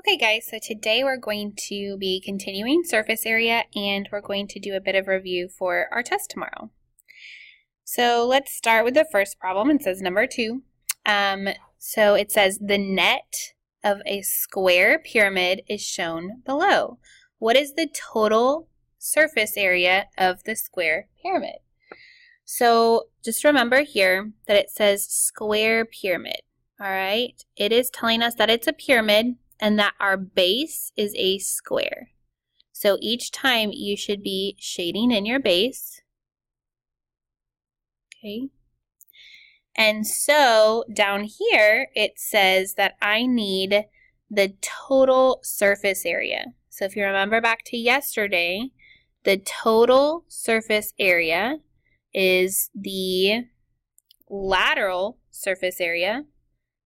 Okay guys, so today we're going to be continuing surface area and we're going to do a bit of review for our test tomorrow. So let's start with the first problem. It says number 2. So it says the net of a square pyramid is shown below. What is the total surface area of the square pyramid? So just remember here that it says square pyramid. All right, it is telling us that it's a pyramid and that our base is a square. So each time you should be shading in your base. Okay. And so down here it says that I need the total surface area. So if you remember back to yesterday, the total surface area is the lateral surface area.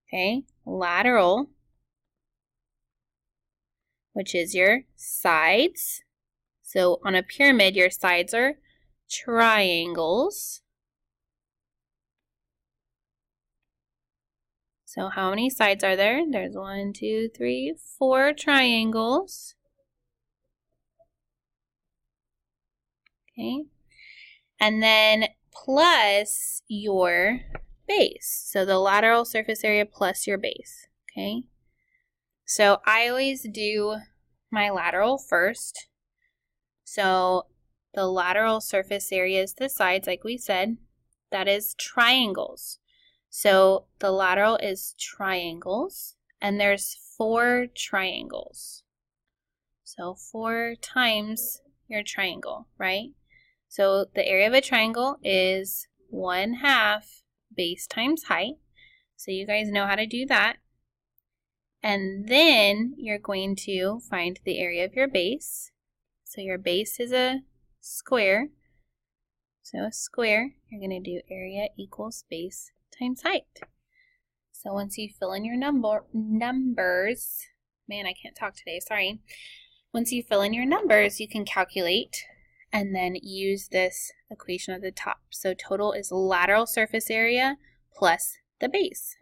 Okay, lateral, which is your sides. So on a pyramid, your sides are triangles. So how many sides are there? There's 1, 2, 3, 4 triangles. Okay, and then plus your base. So the lateral surface area plus your base. Okay. So I always do my lateral first. So the lateral surface area is the sides, like we said. That is triangles. So the lateral is triangles, and there's 4 triangles. So 4 times your triangle, right? So the area of a triangle is 1/2 base times height. So you guys know how to do that. And then you're going to find the area of your base. So your base is a square. So a square, you're going to do area equals base times height. So once you fill in your numbers, man, I can't talk today, sorry. Once you fill in your numbers, you can calculate and then use this equation at the top. So total is lateral surface area plus the base.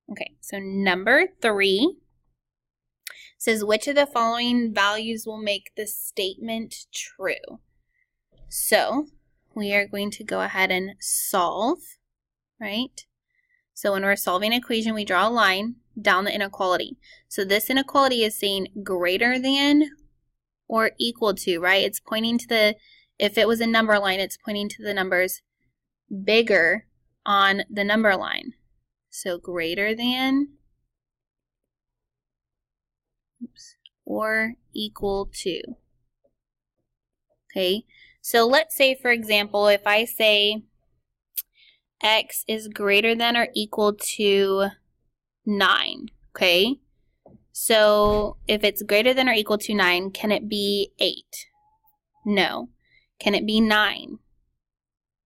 Okay, so number 3 says which of the following values will make the statement true? So we are going to go ahead and solve, right? So when we're solving an equation, we draw a line down the inequality. So this inequality is saying greater than or equal to, right? It's pointing to the, if it was a number line, it's pointing to the numbers bigger on the number line. So greater than or equal to. Okay, so let's say, for example, if I say x is greater than or equal to 9, okay? So if it's greater than or equal to 9, can it be 8? No. Can it be 9?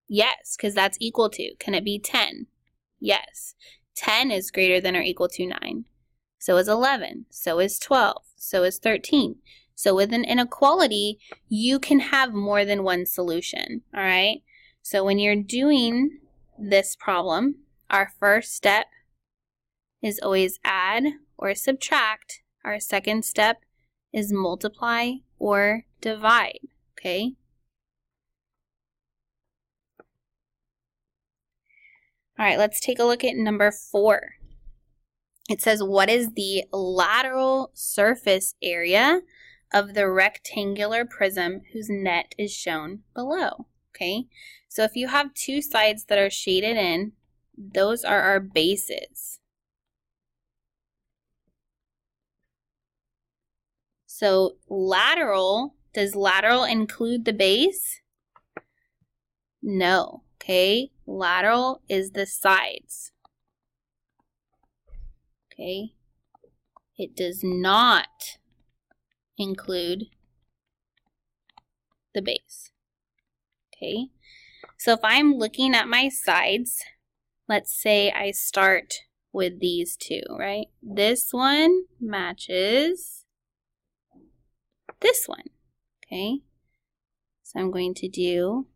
Yes, because that's equal to. Can it be 10? Yes. 10 is greater than or equal to 9. So is 11. So is 12. So is 13. So with an inequality, you can have more than one solution, all right? So when you're doing this problem, our first step is always add or subtract. Our second step is multiply or divide, okay? All right, let's take a look at number 4. It says, what is the lateral surface area of the rectangular prism whose net is shown below? Okay, so if you have 2 sides that are shaded in, those are our bases. So lateral, does lateral include the base? No, okay, lateral is the sides. Okay, it does not include the base. Okay, so if I'm looking at my sides, let's say I start with these 2, right? This one matches this one, okay? So I'm going to do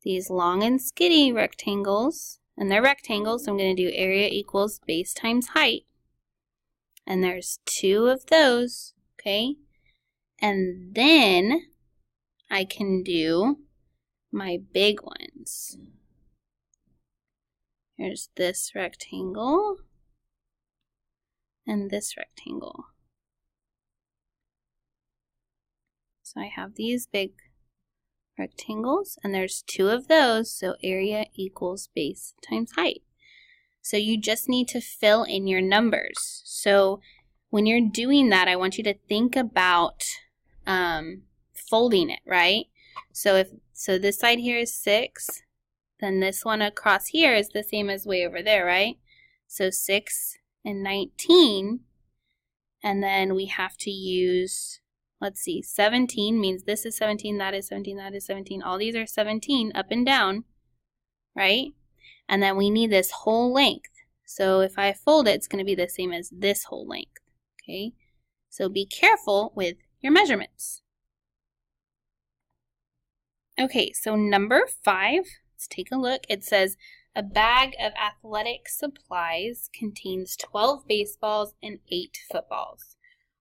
these long and skinny rectangles, And they're rectangles, so I'm going to do area equals base times height. And there's 2 of those, okay? And then I can do my big ones. Here's this rectangle and this rectangle. So I have these big rectangles, and there's 2 of those, so area equals base times height. So you just need to fill in your numbers. So when you're doing that, I want you to think about folding it, right? So this side here is 6, then this one across here is the same as way over there, right? So 6 and 19, and then we have to use, let's see, 17 means this is 17, that is 17, that is 17. All these are 17 up and down, right? And then we need this whole length. So if I fold it, it's going to be the same as this whole length, okay? So be careful with your measurements. Okay, so number 5, let's take a look. It says, a bag of athletic supplies contains 12 baseballs and 8 footballs.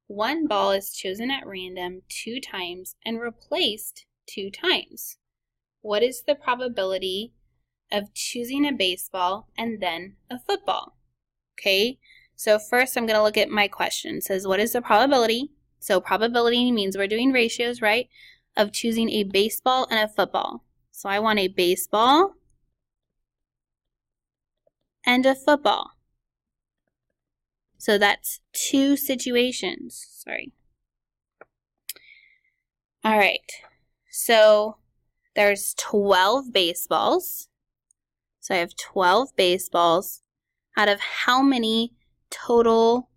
1 ball is chosen at random 2 times and replaced 2 times. What is the probability of choosing a baseball and then a football? Okay, so first I'm going to look at my question. It says, what is the probability? So probability means we're doing ratios, right? Of choosing a baseball and a football. So I want a baseball and a football. So that's 2 situations. Sorry. All right. So there's 12 baseballs. So I have 12 baseballs out of how many total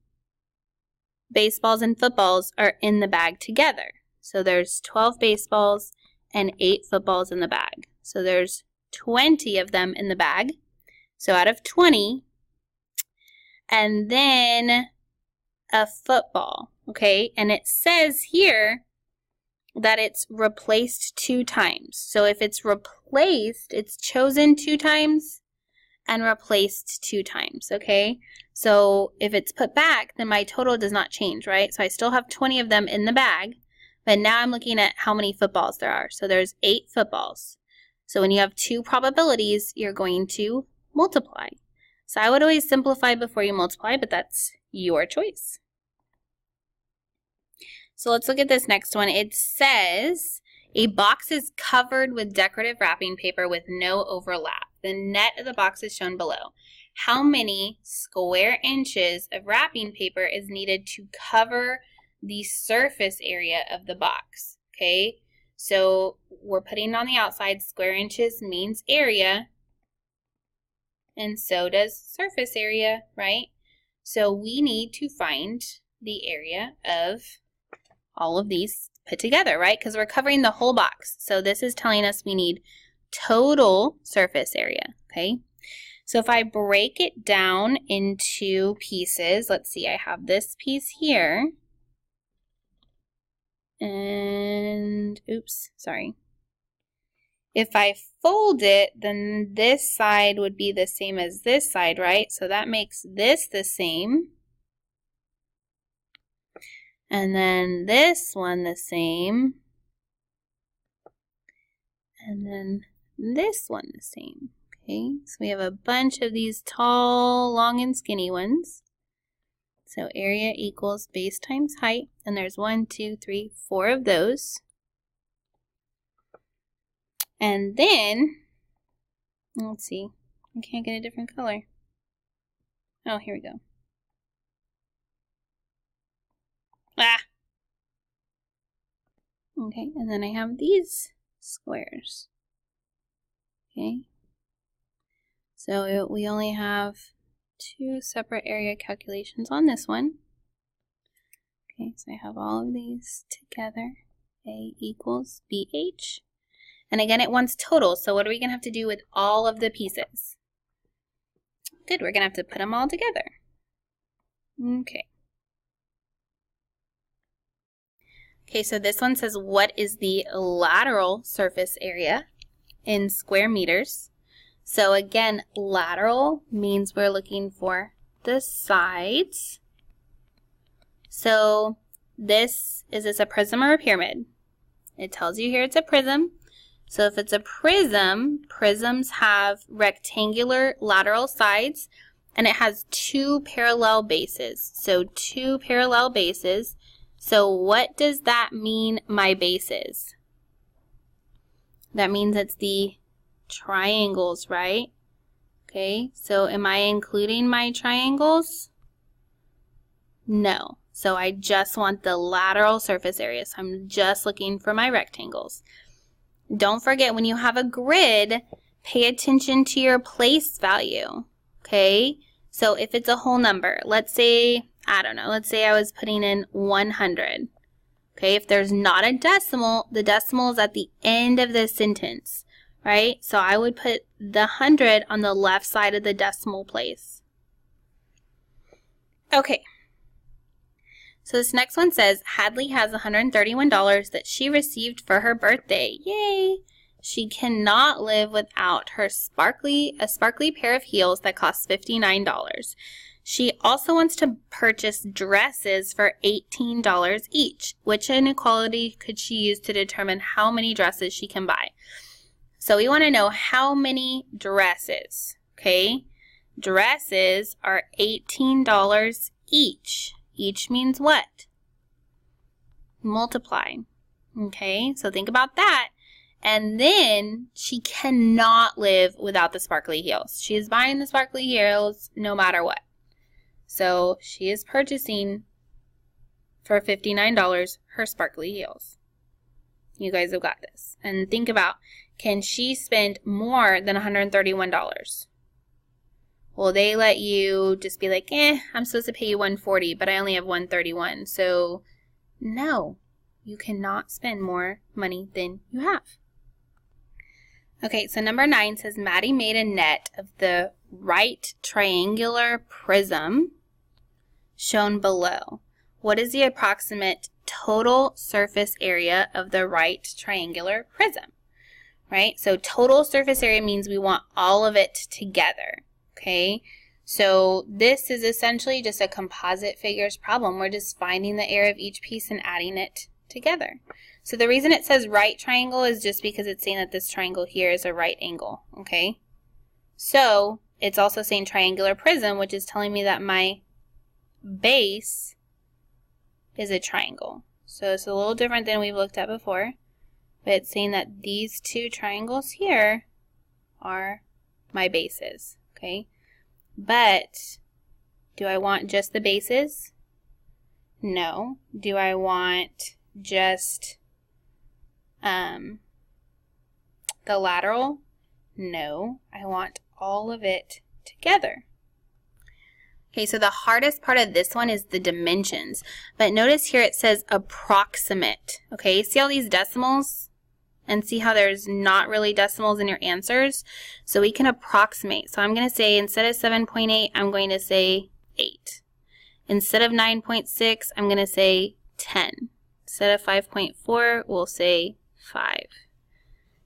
baseballs and footballs are in the bag together. So there's 12 baseballs and 8 footballs in the bag. So there's 20 of them in the bag. So out of 20, and then a football, okay? And it says here that it's replaced 2 times. So if it's replaced, it's chosen 2 times and replaced 2 times, okay? So if it's put back, then my total does not change, right? So I still have 20 of them in the bag, but now I'm looking at how many footballs there are. So there's 8 footballs. So when you have 2 probabilities, you're going to multiply. So I would always simplify before you multiply, but that's your choice. So let's look at this next one. It says, a box is covered with decorative wrapping paper with no overlap. The net of the box is shown below. How many square inches of wrapping paper is needed to cover the surface area of the box? Okay, so we're putting on the outside, square inches means area, and so does surface area, right? So we need to find the area of all of these put together, right? Because we're covering the whole box. So this is telling us we need total surface area, okay? So if I break it down into pieces, let's see, I have this piece here. And, oops, sorry. If I fold it, then this side would be the same as this side, right? So that makes this the same. And then this one the same. And then this one the same. Okay, so we have a bunch of these tall, long, and skinny ones. So area equals base times height. And there's 1, 2, 3, 4 of those. And then, let's see, I can't get a different color. Oh, here we go. Ah! Okay, and then I have these squares. Okay. So we only have 2 separate area calculations on this one. Okay, so I have all of these together. A equals BH. And again, it wants total, so what are we going to have to do with all of the pieces? Good, we're going to have to put them all together. Okay. Okay, so this one says, what is the lateral surface area in square meters? So again, lateral means we're looking for the sides. So is this a prism or a pyramid? It tells you here it's a prism. So if it's a prism, prisms have rectangular lateral sides, and it has two parallel bases. So two parallel bases. So what does that mean my base is? That means it's the triangles, right? Okay, so am I including my triangles? No. So I just want the lateral surface area. So I'm just looking for my rectangles. Don't forget, when you have a grid, pay attention to your place value. Okay, so if it's a whole number, let's say, I don't know, let's say I was putting in 100. Okay, if there's not a decimal, the decimal is at the end of the sentence, right? So I would put the 100 on the left side of the decimal place. Okay. So this next one says, Hadley has $131 that she received for her birthday. Yay! She cannot live without a sparkly pair of heels that costs $59. She also wants to purchase dresses for $18 each. Which inequality could she use to determine how many dresses she can buy? So we want to know how many dresses, okay? Dresses are $18 each. Each means what? Multiply. Okay, so think about that. And then she cannot live without the sparkly heels. She is buying the sparkly heels no matter what. So she is purchasing for $59 her sparkly heels. You guys have got this. And think about, can she spend more than $131? Well, they let you just be like, I'm supposed to pay you $140, but I only have $131. So, no, you cannot spend more money than you have. Okay, so number 9 says, Maddie made a net of the right triangular prism shown below. What is the approximate total surface area of the right triangular prism? Right, so total surface area means we want all of it together. Okay, so this is essentially just a composite figures problem. We're just finding the area of each piece and adding it together. So the reason it says right triangle is just because it's saying that this triangle here is a right angle, okay? So it's also saying triangular prism, which is telling me that my base is a triangle. So it's a little different than we've looked at before, but it's saying that these two triangles here are my bases. Okay, but do I want just the bases? No. Do I want just the lateral? No. I want all of it together. Okay, so the hardest part of this one is the dimensions. But notice here it says approximate. Okay, see all these decimals? And see how there's not really decimals in your answers? So we can approximate. So I'm going to say instead of 7.8, I'm going to say 8. Instead of 9.6, I'm going to say 10. Instead of 5.4, we'll say 5.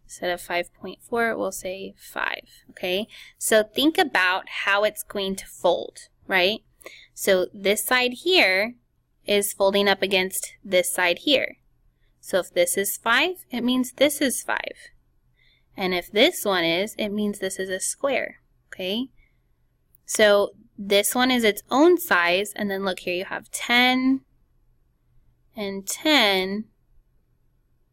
Instead of 5.4, we'll say 5. Okay? So think about how it's going to fold, right? So this side here is folding up against this side here. So if this is 5, it means this is 5. And if this one is, it means this is a square, okay? So this one is its own size, and then look here, you have 10 and 10.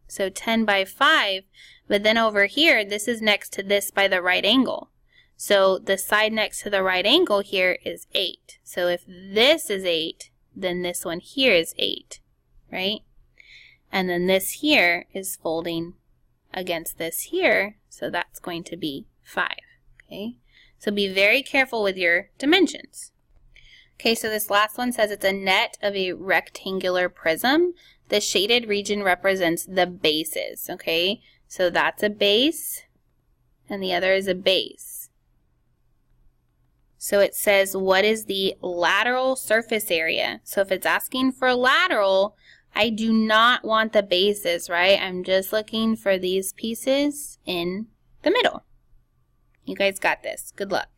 So 10 by 5, but then over here, this is next to this by the right angle. So the side next to the right angle here is 8. So if this is 8, then this one here is 8, right? And then this here is folding against this here, so that's going to be 5, okay? So be very careful with your dimensions. Okay, so this last one says it's a net of a rectangular prism. The shaded region represents the bases, okay? So that's a base, and the other is a base. So it says, what is the lateral surface area? So if it's asking for lateral, I do not want the bases, right? I'm just looking for these pieces in the middle. You guys got this. Good luck.